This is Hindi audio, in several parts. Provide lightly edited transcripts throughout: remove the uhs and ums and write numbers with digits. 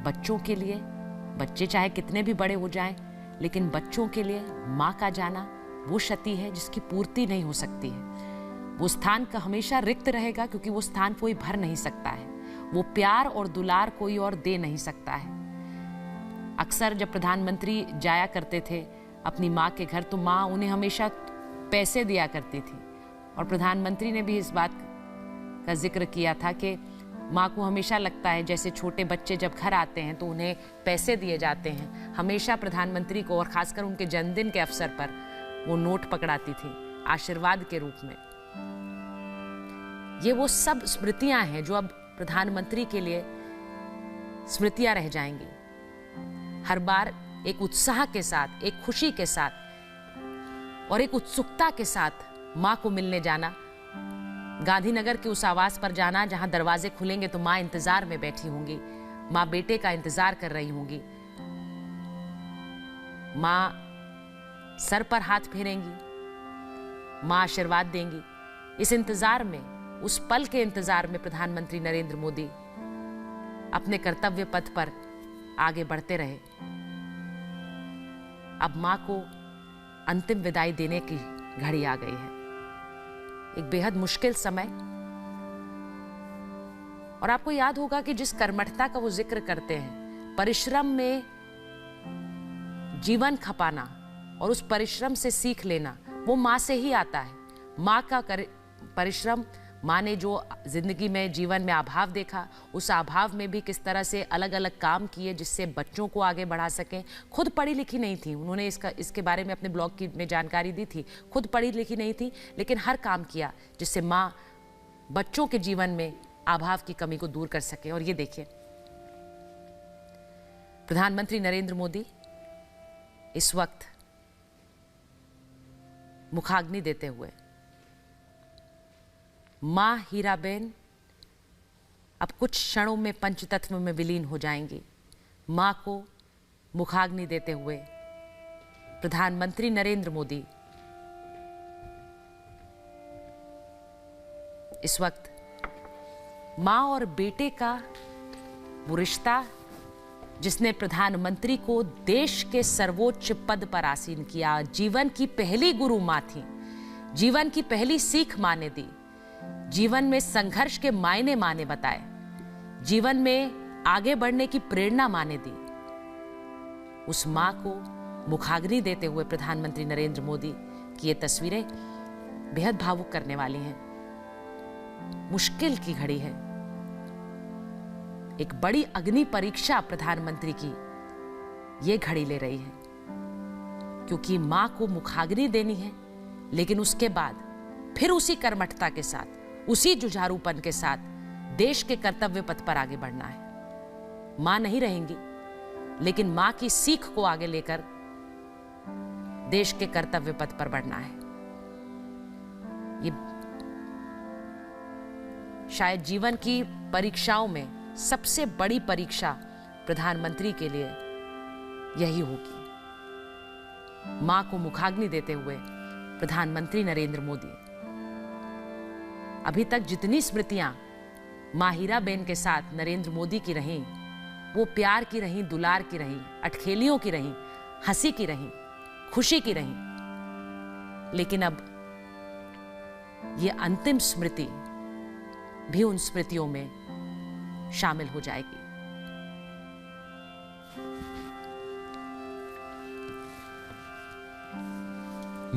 बच्चों के लिए, बच्चे चाहे कितने भी बड़े हो जाएं, लेकिन बच्चों के लिए माँ का जाना वो क्षति है जिसकी पूर्ति नहीं हो सकती है। वो स्थान का हमेशा रिक्त रहेगा, क्योंकि वो स्थान कोई भर नहीं सकता है। वो प्यार और दुलार कोई और दे नहीं सकता है। अक्सर जब प्रधानमंत्री जाया करते थे अपनी माँ के घर, तो माँ उन्हें हमेशा पैसे दिया करती थी। और प्रधानमंत्री ने भी इस बात का जिक्र किया था कि माँ को हमेशा लगता है जैसे छोटे बच्चे जब घर आते हैं तो उन्हें पैसे दिए जाते हैं। हमेशा प्रधानमंत्री को, और खासकर उनके जन्मदिन के अवसर पर, वो नोट पकड़ाती थी आशीर्वाद के रूप में। ये वो सब स्मृतियां हैं जो अब प्रधानमंत्री के लिए स्मृतियां रह जाएंगी। हर बार एक उत्साह के साथ, एक खुशी के साथ और एक उत्सुकता के साथ माँ को मिलने जाना, गांधीनगर के उस आवास पर जाना जहां दरवाजे खुलेंगे तो माँ इंतजार में बैठी होंगी, माँ बेटे का इंतजार कर रही होंगी, माँ सर पर हाथ फेरेंगी, माँ आशीर्वाद देंगी। इस इंतजार में, उस पल के इंतजार में प्रधानमंत्री नरेंद्र मोदी अपने कर्तव्य पथ पर आगे बढ़ते रहे। अब माँ को अंतिम विदाई देने की घड़ी आ गई है। एक बेहद मुश्किल समय। और आपको याद होगा कि जिस कर्मठता का वो जिक्र करते हैं, परिश्रम में जीवन खपाना और उस परिश्रम से सीख लेना, वो माँ से ही आता है। माँ का परिश्रम, माँ ने जो जिंदगी में, जीवन में अभाव देखा, उस अभाव में भी किस तरह से अलग अलग काम किए जिससे बच्चों को आगे बढ़ा सकें। खुद पढ़ी लिखी नहीं थी, उन्होंने इसके बारे में अपने ब्लॉग में जानकारी दी थी। खुद पढ़ी लिखी नहीं थी, लेकिन हर काम किया जिससे माँ बच्चों के जीवन में अभाव की कमी को दूर कर सके। और ये देखिए, प्रधानमंत्री नरेंद्र मोदी इस वक्त मुखाग्नि देते हुए, मां हीराबेन अब कुछ क्षणों में पंचतत्व में विलीन हो जाएंगी। मां को मुखाग्नि देते हुए प्रधानमंत्री नरेंद्र मोदी इस वक्त मां और बेटे का वो रिश्ता जिसने प्रधानमंत्री को देश के सर्वोच्च पद पर आसीन किया, जीवन की पहली गुरु मां थी, जीवन की पहली सीख मां ने दी, जीवन में संघर्ष के मायने मां ने बताए, जीवन में आगे बढ़ने की प्रेरणा मां ने दी। उस मां को मुखाग्नि देते हुए प्रधानमंत्री नरेंद्र मोदी की ये तस्वीरें बेहद भावुक करने वाली हैं। मुश्किल की घड़ी है, एक बड़ी अग्नि परीक्षा प्रधानमंत्री की ये घड़ी ले रही है, क्योंकि मां को मुखाग्नि देनी है, लेकिन उसके बाद फिर उसी कर्मठता के साथ, उसी जुझारूपन के साथ देश के कर्तव्य पथ पर आगे बढ़ना है। मां नहीं रहेंगी, लेकिन मां की सीख को आगे लेकर देश के कर्तव्य पथ पर बढ़ना है। ये शायद जीवन की परीक्षाओं में सबसे बड़ी परीक्षा प्रधानमंत्री के लिए यही होगी। मां को मुखाग्नि देते हुए प्रधानमंत्री नरेंद्र मोदी। अभी तक जितनी स्मृतियां मां हीराबेन के साथ नरेंद्र मोदी की रहीं, वो प्यार की रहीं, दुलार की रहीं, अटखेलियों की रहीं, हंसी की रहीं, खुशी की रहीं। लेकिन अब ये अंतिम स्मृति भी उन स्मृतियों में शामिल हो जाएगी।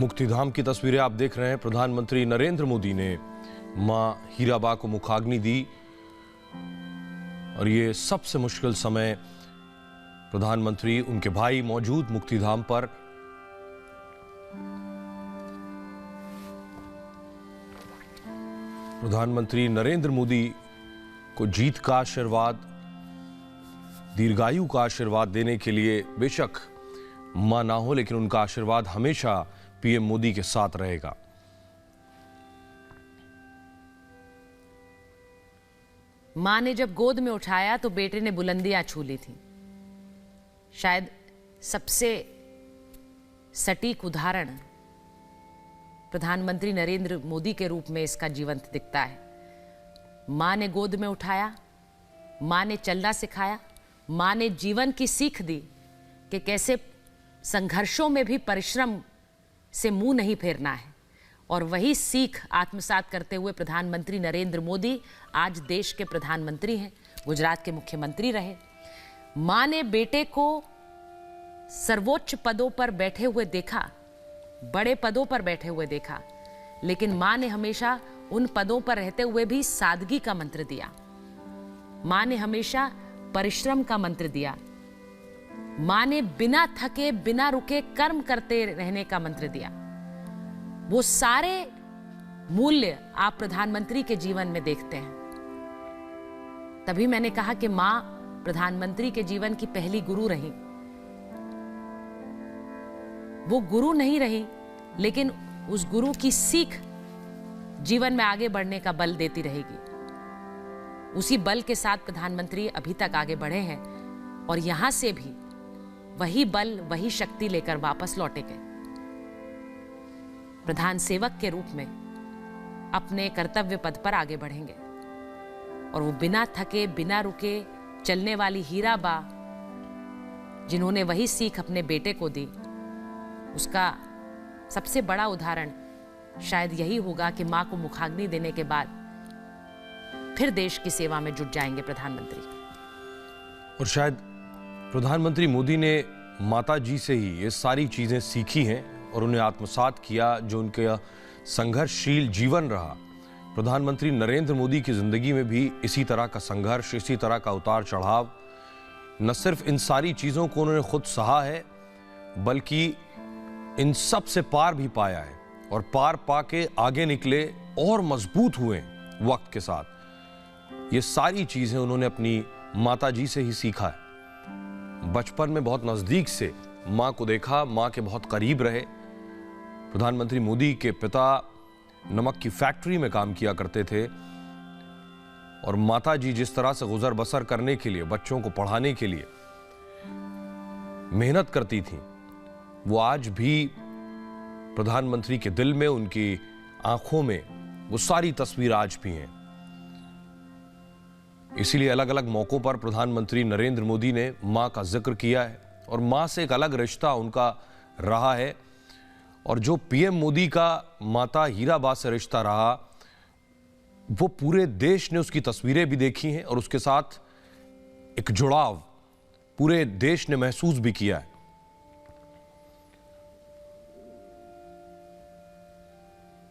मुक्तिधाम की तस्वीरें आप देख रहे हैं। प्रधानमंत्री नरेंद्र मोदी ने मां हीराबा को मुखाग्नि दी और ये सबसे मुश्किल समय, प्रधानमंत्री, उनके भाई मौजूद मुक्तिधाम पर। प्रधानमंत्री नरेंद्र मोदी को जीत का आशीर्वाद, दीर्घायु का आशीर्वाद देने के लिए बेशक मां ना हो, लेकिन उनका आशीर्वाद हमेशा पीएम मोदी के साथ रहेगा। मां ने जब गोद में उठाया तो बेटे ने बुलंदियां छू ली थी। शायद सबसे सटीक उदाहरण प्रधानमंत्री नरेंद्र मोदी के रूप में इसका जीवंत दिखता है। मां ने गोद में उठाया, मां ने चलना सिखाया, माँ ने जीवन की सीख दी कि कैसे संघर्षों में भी परिश्रम से मुंह नहीं फेरना है, और वही सीख आत्मसात करते हुए प्रधानमंत्री नरेंद्र मोदी आज देश के प्रधानमंत्री हैं, गुजरात के मुख्यमंत्री रहे। माँ ने बेटे को सर्वोच्च पदों पर बैठे हुए देखा, बड़े पदों पर बैठे हुए देखा, लेकिन माँ ने हमेशा उन पदों पर रहते हुए भी सादगी का मंत्र दिया। माँ ने हमेशा परिश्रम का मंत्र दिया। माँ ने बिना थके बिना रुके कर्म करते रहने का मंत्र दिया। वो सारे मूल्य आप प्रधानमंत्री के जीवन में देखते हैं। तभी मैंने कहा कि माँ प्रधानमंत्री के जीवन की पहली गुरु रही। वो गुरु नहीं रही, लेकिन उस गुरु की सीख जीवन में आगे बढ़ने का बल देती रहेगी। उसी बल के साथ प्रधानमंत्री अभी तक आगे बढ़े हैं, और यहां से भी वही बल वही शक्ति लेकर वापस लौटे गए। प्रधान सेवक के रूप में अपने कर्तव्य पद पर आगे बढ़ेंगे, और वो बिना थके बिना रुके चलने वाली हीराबा, जिन्होंने वही सीख अपने बेटे को दी, उसका सबसे बड़ा उदाहरण शायद यही होगा कि मां को मुखाग्नि देने के बाद फिर देश की सेवा में जुट जाएंगे प्रधानमंत्री। और शायद प्रधानमंत्री मोदी ने माता जी से ही ये सारी चीजें सीखी हैं और उन्हें आत्मसात किया, जो उनका संघर्षशील जीवन रहा। प्रधानमंत्री नरेंद्र मोदी की जिंदगी में भी इसी तरह का संघर्ष, इसी तरह का उतार चढ़ाव, न सिर्फ इन सारी चीजों को उन्होंने खुद सहा है, बल्कि इन सब से पार भी पाया है, और पार पाके आगे निकले और मजबूत हुए वक्त के साथ। ये सारी चीजें उन्होंने अपनी माता जी से ही सीखा है। बचपन में बहुत नजदीक से मां को देखा, मां के बहुत करीब रहे। प्रधानमंत्री मोदी के पिता नमक की फैक्ट्री में काम किया करते थे, और माता जी जिस तरह से गुजर बसर करने के लिए, बच्चों को पढ़ाने के लिए मेहनत करती थी, वो आज भी प्रधानमंत्री के दिल में, उनकी आंखों में वो सारी तस्वीर आज भी हैं। इसीलिए अलग अलग मौकों पर प्रधानमंत्री नरेंद्र मोदी ने मां का जिक्र किया है, और मां से एक अलग रिश्ता उनका रहा है। और जो पीएम मोदी का माता हीराबा से रिश्ता रहा, वो पूरे देश ने उसकी तस्वीरें भी देखी हैं, और उसके साथ एक जुड़ाव पूरे देश ने महसूस भी किया है।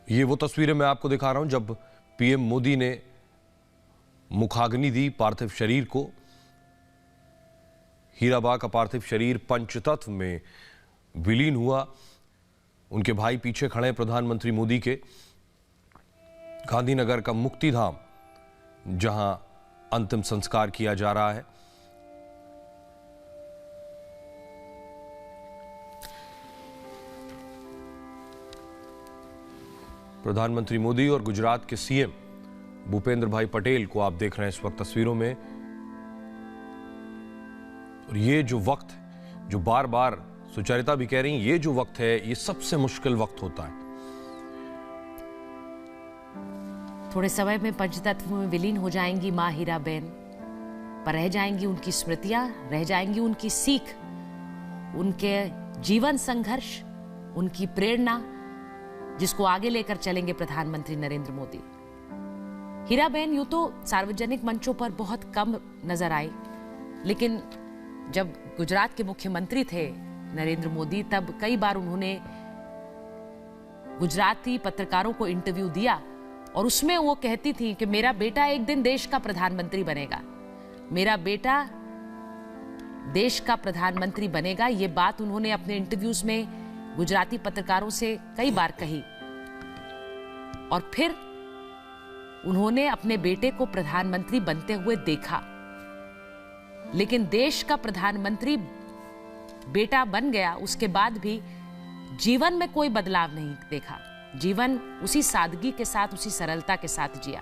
ये वो तस्वीरें मैं आपको दिखा रहा हूं जब पीएम मोदी ने मुखाग्नि दी पार्थिव शरीर को। हीराबा का पार्थिव शरीर पंचतत्व में विलीन हुआ। उनके भाई पीछे खड़े प्रधानमंत्री मोदी के। गांधीनगर का मुक्तिधाम, जहां अंतिम संस्कार किया जा रहा है। प्रधानमंत्री मोदी और गुजरात के सीएम भूपेंद्र भाई पटेल को आप देख रहे हैं इस वक्त तस्वीरों में। और ये जो वक्त, जो बार बार सुचरिता भी कह रही, ये जो वक्त है, ये सबसे मुश्किल वक्त होता है। थोड़े समय में पंचतत्व में विलीन हो जाएंगी मां हीराबेन, पर रह जाएंगी उनकी स्मृतियां, रह जाएंगी उनकी सीख, उनके जीवन संघर्ष, उनकी प्रेरणा, जिसको आगे लेकर चलेंगे प्रधानमंत्री नरेंद्र मोदी। हीराबेन यूं तो सार्वजनिक मंचों पर बहुत कम नजर आई, लेकिन जब गुजरात के मुख्यमंत्री थे नरेंद्र मोदी, तब कई बार उन्होंने गुजराती पत्रकारों को इंटरव्यू दिया, और उसमें वो कहती थी कि मेरा बेटा एक दिन देश का प्रधानमंत्री बनेगा, मेरा बेटा देश का प्रधानमंत्री बनेगा। ये बात उन्होंने अपने इंटरव्यूज में गुजराती पत्रकारों से कई बार कही, और फिर उन्होंने अपने बेटे को प्रधानमंत्री बनते हुए देखा। लेकिन देश का प्रधानमंत्री बेटा बन गया, उसके बाद भी जीवन में कोई बदलाव नहीं देखा। जीवन उसी सादगी के साथ, उसी सरलता के साथ जिया।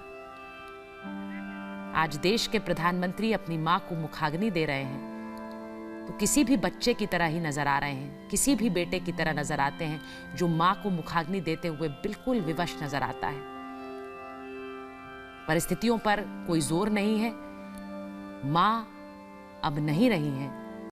आज देश के प्रधानमंत्री अपनी मां को मुखाग्नि दे रहे हैं, तो किसी भी बच्चे की तरह ही नजर आ रहे हैं, किसी भी बेटे की तरह नजर आते हैं, जो मां को मुखाग्नि देते हुए बिल्कुल विवश नजर आता है। परिस्थितियों पर कोई जोर नहीं है। मां अब नहीं रही हैं,